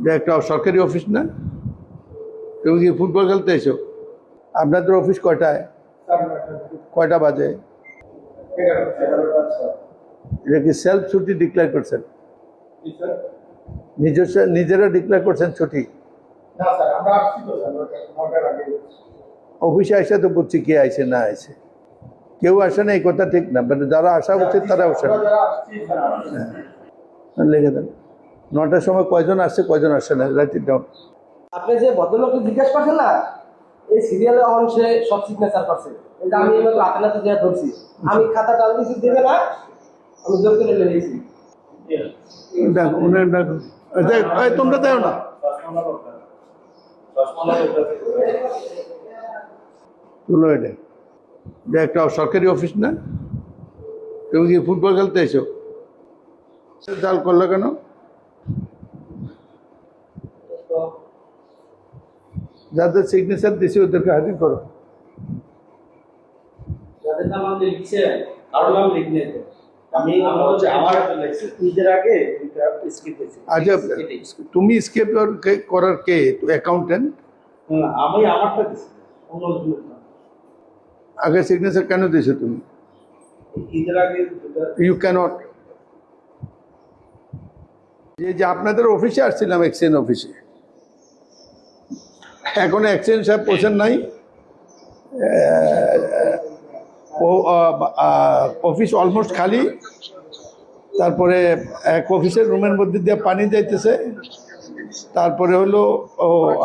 যে একটা সরকারি অফিস না? তুমি কি ফুটবল খেলতে এসো? আপনাদের অফিস কয়টায়, কয়টা বাজে? এটা কি সেলফ ছুটি ডিক্লেয়ার করছেন? নিজেরা ডিক্লেয়ার করছেন ছুটি? অফিসে আসে তো বুঝছি কে আইছে না আইছে। কেউ আসে না এই কথা ঠিক না, বাট যারা আসা উচিত তারা আসে না। লিখে দেন 9টার সময় কয়জন আসছে কয়জন আসছে না, রাইট ইট ডাউন। আপনি যে ভদ্রলোককে জিজ্ঞাসা করছেন না, এই সিরিয়ালে অংশে সব সিগনেচার করছে। এটা আমি এইমাত্র হাতে নাতে দিয়ে ধরছি। আমি খাতাটা কিছু দেবে না, আমি জোর করে লিখেছি। দেখো উনি দেখো, তোমরা দেও না। তুলো এটা যে একটা সরকারি অফিস না? তুমি কি ফুটবল খেলতে এসো? চাল করলো কেন? যাদের সিগনেচার দিছি ওদেরকে হাজির করো। যাদের নাম আপনি লিখছেন, কারো নাম লিখলে আমি আমার নিজের আগে স্কিপ হয়েছে। আচ্ছা, তুমি স্কেপ করার কে? অ্যাকাউন্টেন্ট? আমি আমারটা দিছি, অন্যজনের না। আগে সিগনেচার কেন দিয়েছো তুমি? ঈদের আগে ইউ ক্যানট। যে আপনাদের অফিসে আসছিলাম, এক্সচেঞ্জ অফিসে, এখনো এক্সচেঞ্জ সাহেব পৌঁছেন নাই। অফিস অলমোস্ট খালি। তারপরে এক অফিসের রুমের মধ্যে দিয়ে পানি যাইতেছে। তারপরে হলো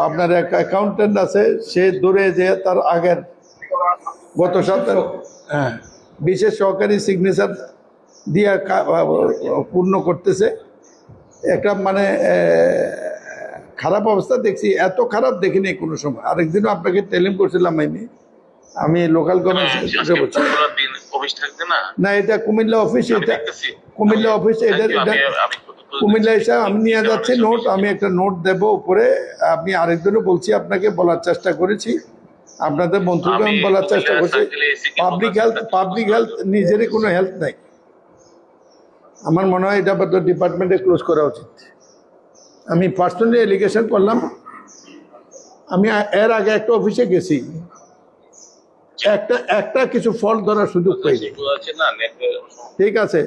আপনার এক অ্যাকাউন্টেন্ট আছে, সে দূরে যে তার আগের গত সপ্তাহে বিশেষ সহকারী সিগনেচার দিয়ে পূর্ণ করতেছে। একটা মানে খারাপ অবস্থা দেখছি, এত খারাপ দেখিনি কোনো সময়। আরেকদিনও আপনাকে টেলিম করছিলাম আমি লোকাল গভর্নমেন্ট বলছি না, এটা কুমিল্লা অফিস। এটা কুমিল্লা অফিস, এটা কুমিল্লা এসে আমি নিয়ে যাচ্ছি নোট। আমি একটা নোট দেব উপরে। আমি আরেকদিনও বলছি, আপনাকে বলার চেষ্টা করেছি, আপনাদের মন্ত্রীকে আমি বলার চেষ্টা করছি, পাবলিক হেলথ নিজেরই কোনো হেলথ নাই। আমার মনে হয় এটা ডিপার্টমেন্টে ক্লোজ করা উচিত। আমি পার্সোনালি এলিগেশন করলাম। আমি এর আগে একটা অফিসে গেছি, একটা কিছু ফল্ট ধরার সুযোগ পাইনি। ঠিক আছে।